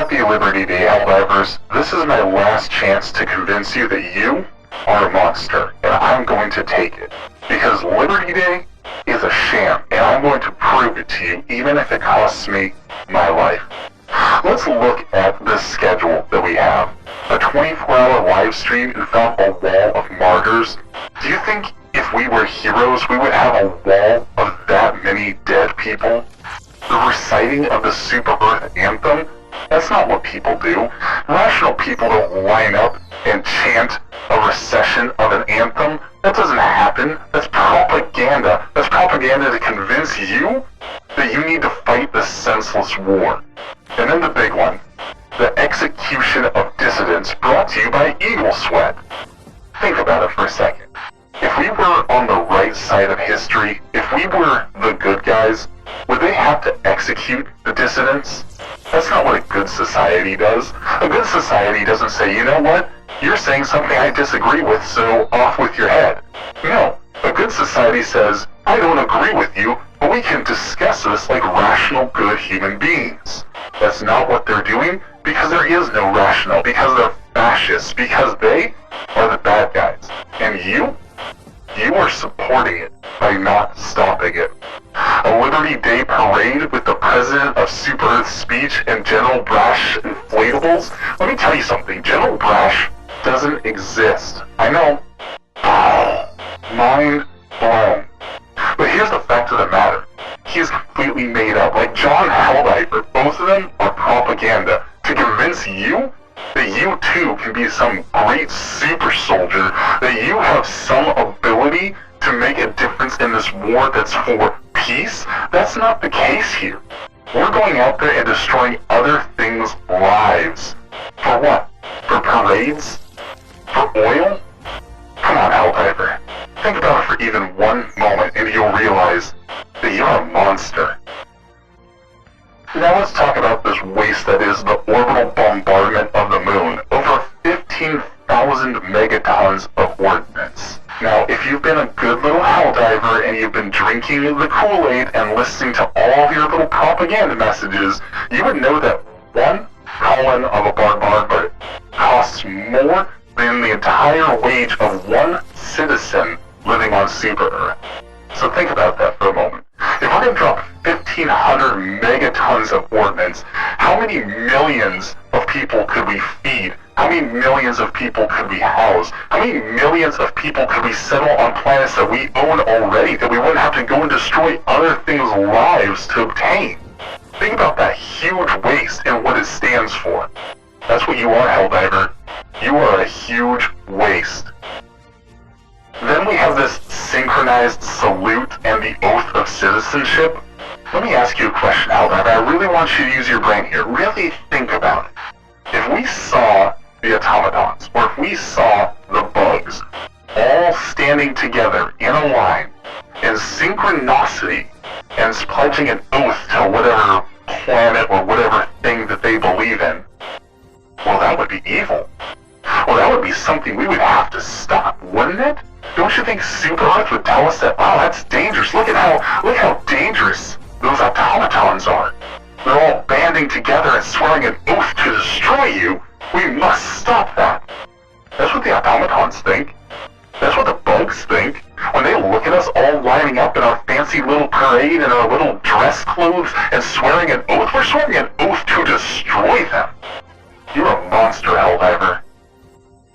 Happy Liberty Day, Helldivers. This is my last chance to convince you that you are a monster, and I'm going to take it. Because Liberty Day is a sham, and I'm going to prove it to you, even if it costs me my life. Let's look at this schedule that we have. A 24-hour live stream in front of a wall of martyrs. Do you think if we were heroes, we would have a wall of that many dead people? The reciting of the Super Earth Anthem? That's not what people do. Rational people don't line up and chant a recession of an anthem. That doesn't happen. That's propaganda. That's propaganda to convince you that you need to fight this senseless war. And then the big one. The execution of dissidents brought to you by Eagle Sweat. Think about it for a second. If we were on the right side of history, if we were the good guys, would they have to execute the dissidents? That's not what a good society does. A good society doesn't say, you know what? You're saying something I disagree with, so off with your head. No. A good society says, I don't agree with you, but we can discuss this like rational, good human beings. That's not what they're doing, because there is no rational, because they're fascists, because they are the bad guys. And you are supporting it by not stopping it. A Liberty Day parade with the president of Super Earth speech and General Brash inflatables? Let me tell you something, General Brash doesn't exist. I know. Mind blown. But here's the fact of the matter. He's completely made up. Like John Helldiver, both of them are propaganda to convince you that you too can be some great super soldier, that you have some ability to make a difference in this war that's for peace. That's not the case here. We're going out there and destroying other things' lives. For what? For parades? For oil? Come on, Helldiver. Think about it for even one moment and you'll realize that you're a monster. Now let's talk about this waste that is the orbital bombardment of the moon. Over 15,000 megatons of ordnance. Now, if you've been a good little Helldiver and you've been drinking the Kool-Aid and listening to all of your little propaganda messages, you would know that one colon of a bombardment costs more than the entire wage of one citizen living on Super Earth. So think about that for a moment. If we're going to drop 1,500 megatons of ordnance, how many millions of people could we feed? How many millions of people could we house? How many millions of people could we settle on planets that we own already that we wouldn't have to go and destroy other things' lives to obtain? Think about that huge waste and what it stands for. That's what you are, Helldiver. You are a huge waste. Then we have this synchronized salute and the oath of citizenship. Let me ask you a question, Helldiver. I really want you to use your brain here. Really think about it. If we saw the automatons, or if we saw the bugs, all standing together in a line, in synchronicity, and pledging an oath to whatever planet or whatever thing that they believe in, well, that would be evil. Well, that would be something we would have to stop, wouldn't it? Don't you think Super Earth would tell us that, oh, that's dangerous, look how dangerous those automatons are. They're all banding together and swearing an oath to destroy you. We must stop that. That's what the automatons think. That's what the bugs think. When they look at us all lining up in our fancy little parade and our little dress clothes and swearing an oath, we're swearing an oath to destroy them. You're a monster, Helldiver.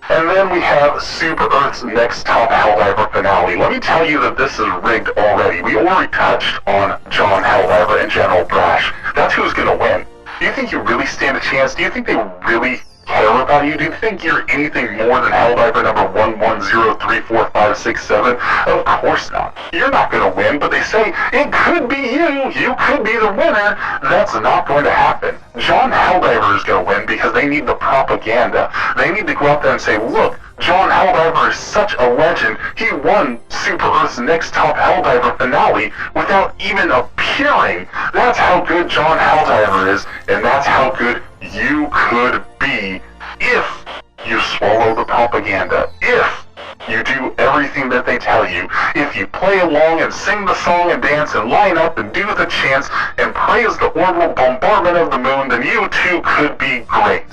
And then we have Super Earth's next top Helldiver finale. Let me tell you that this is rigged already. We already touched on John Helldiver and General Brash. That's who's gonna win. Do you think you really stand a chance? Do you think they really care about you? Do you think you're anything more than Helldiver number 11034567? Of course not. You're not gonna win, but they say, it could be you. You could be the winner. That's not going to happen. John Helldiver is gonna win because they need the propaganda. They need to go out there and say, look, John Helldiver is such a legend. He won Super Earth's next top Helldiver finale without even appearing. That's how good John Helldiver is, and that's how good you could be if you swallow the propaganda. If you do everything that they tell you. If you play along and sing the song and dance and line up and do the chants and praise the orbital bombardment of the moon, then you too could be great.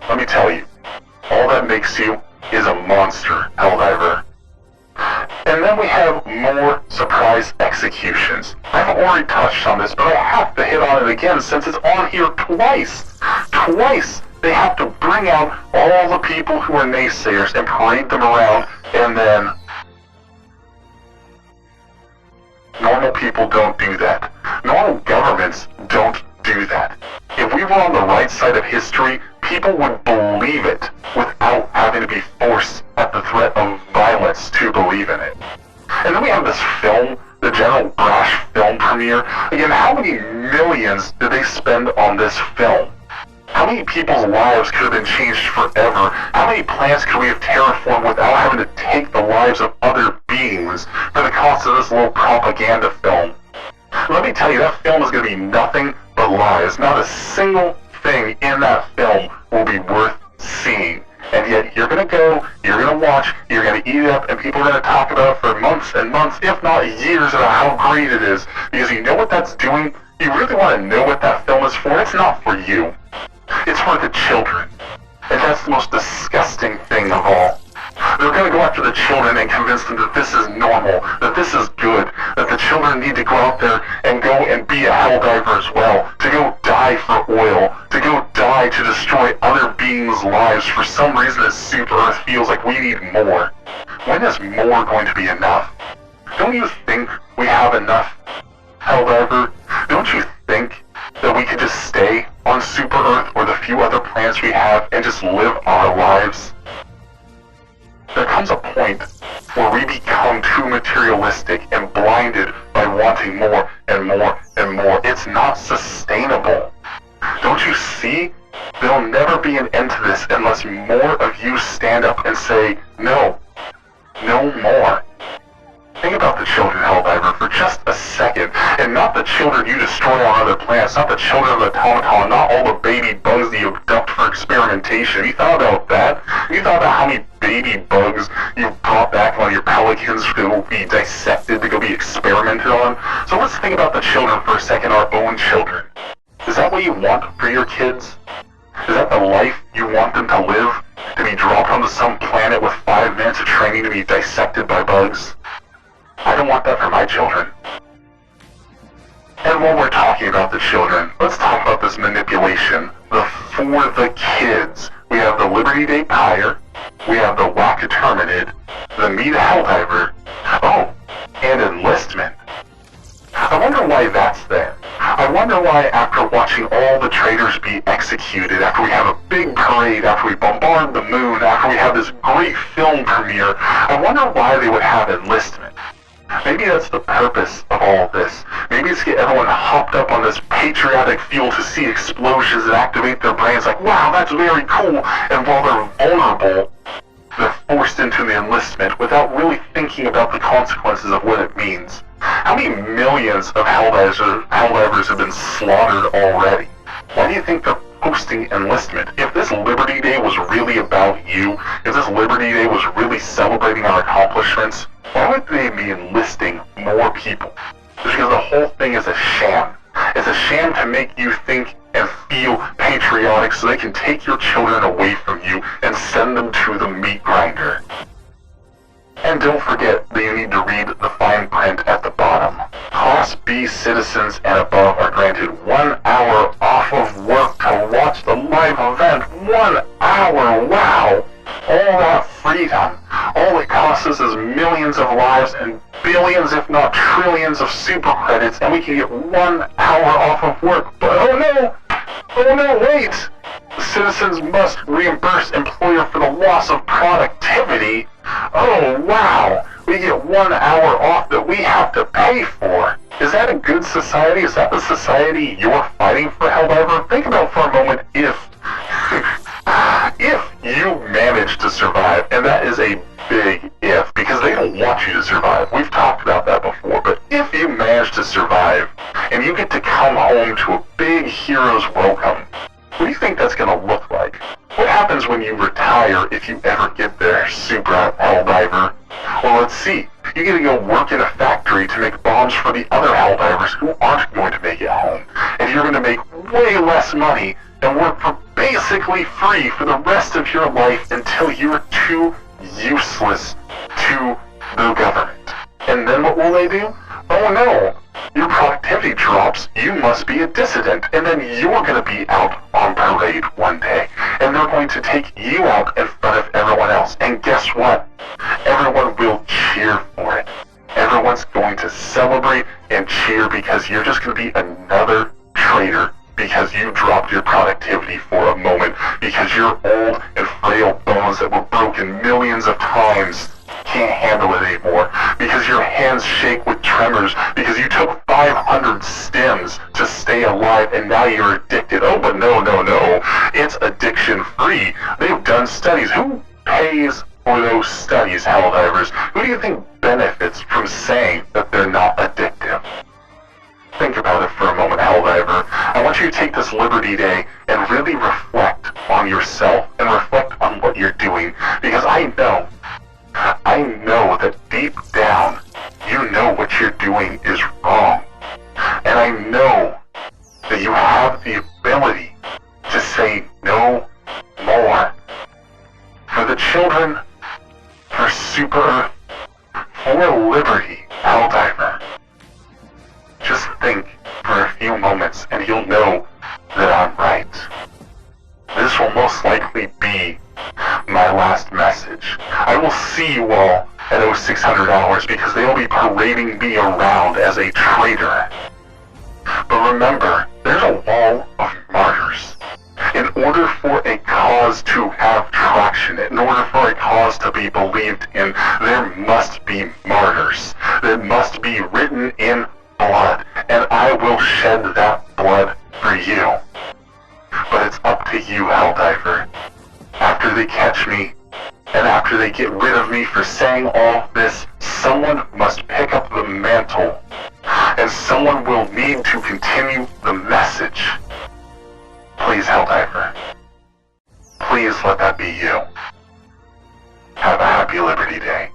Let me tell you, all that makes you is a monster, Helldiver. And then we have more surprise executions. I've already touched on this, but I have to hit on it again since it's on here twice. Twice! They have to bring out all the people who are naysayers and parade them around, and then... Normal people don't do that. Normal governments don't do that. If we were on the right side of history, people would believe it without having to be forced at the threat of violence to believe in it. And then we have this film, the General Brash film premiere. Again, how many millions did they spend on this film? How many people's lives could have been changed forever? How many planets could we have terraformed without having to take the lives of other beings for the cost of this little propaganda film? Let me tell you, that film is going to be nothing but lies. Not a single thing in that film will be worth seeing. And yet, you're going to go, you're going to watch, you're going to eat it up, and people are going to talk about it for months and months, if not years, about how great it is. Because you know what that's doing? You really want to know what that film is for? It's not for you. It's for the children. And that's the most disgusting thing of all. They're going to go after the children and convince them that this is normal, that this is good, that the children need to go out there and go and be a Helldiver as well, to go die for oil, to go die to destroy other beings' lives. For some reason, this Super Earth feels like we need more. When is more going to be enough? Don't you think we have enough, Helldiver? Don't you think that we could just stay on Super Earth or the few other planets we have and just live our lives? There comes a point where we become too materialistic and blinded by wanting more and more and more. It's not sustainable. Don't you see? There'll never be an end to this unless more of you stand up and say, no, no more. Think about the children, Helldiver, for just a second, and not the children you destroy on other planets, not the children of the automaton, not all the baby bugs that you abduct for experimentation. You thought about that? You thought about how many baby bugs you brought back on your pelicans who will be dissected to go be experimented on? So let's think about the children for a second, our own children. Is that what you want for your kids? Is that the life you want them to live? To be dropped onto some planet with 5 minutes of training to be dissected by bugs? I don't want that for my children. And while we're talking about the children, let's talk about this manipulation. For the kids. We have the Liberty Day Pyre, we have the Wackaterminid, the Meet Helldiver, oh, and Enlistment. I wonder why that's there. I wonder why, after watching all the traitors be executed, after we have a big parade, after we bombard the moon, after we have this great film premiere, I wonder why they would have Enlistment. Maybe that's the purpose of all of this. Maybe it's to get everyone hopped up on this patriotic fuel to see explosions and activate their brains like, wow, that's very cool. And while they're vulnerable, they're forced into the enlistment without really thinking about the consequences of what it means. How many millions of Helldivers have been slaughtered already? Why do you think they're posting enlistment? If this Liberty Day was really about you, if this Liberty Day was really celebrating our accomplishments, why would they be enlisting more people? Just because the whole thing is a sham. It's a sham to make you think and feel patriotic so they can take your children away from you and send them to the meat grinder. And don't forget that you need to read the fine print at the bottom. Class B citizens and above are granted 1 hour off of work to watch the live event. 1 hour, wow! All that freedom. All it costs us is millions of lives and billions, if not trillions, of super credits, and we can get 1 hour off of work. But oh no, wait! The citizens must reimburse employer for the loss of productivity. Oh wow, we get 1 hour off that we have to pay for. Is that a good society? Is that the society you're fighting for, Helldiver? Think about for a moment if you manage to survive, and that is a big if, because they don't want you to survive. We've talked about that before, but if you manage to survive, and you get to come home to a big hero's welcome, what do you think that's going to look like? What happens when you retire if you ever get there, Super Helldiver? Well, let's see. You get to go work in a factory to make bombs for the other Helldivers who aren't going to make it home. less money and work for basically free for the rest of your life until you're too useless to the government. And then what will they do? Oh no, your productivity drops, you must be a dissident, and then you're going to be out on parade one day, and they're going to take you out in front of everyone else, and guess what? Everyone will cheer for it. Everyone's going to celebrate and cheer because you're just going to be another traitor because you dropped your productivity for a moment, because your old and frail bones that were broken millions of times can't handle it anymore, because your hands shake with tremors, because you took 500 stems to stay alive and now you're addicted. Oh, but no, it's addiction free. They've done studies. Who pays for those studies, Helldivers? Who do you think benefits from saying that they're not addictive? Think about it for a moment, Helldiver. I want you to take this Liberty Day and really reflect on yourself and reflect on what you're doing, because I know that deep down, you know what you're doing is wrong. And I know that you have the ability to say no more. For the children, for Super Earth, for liberty, Helldiver. Just think for a few moments and you'll know that I'm right. This will most likely be my last message. I will see you all at 0600 hours because they'll be parading me around as a traitor. But remember, there's a wall of martyrs. In order for a cause to have traction, in order for a cause to be believed in, there must be martyrs. There must be written in blood, and I will shed that blood for you. But it's up to you, Helldiver. After they catch me, and after they get rid of me for saying all this, someone must pick up the mantle, and someone will need to continue the message. Please, Helldiver. Please let that be you. Have a happy Liberty Day.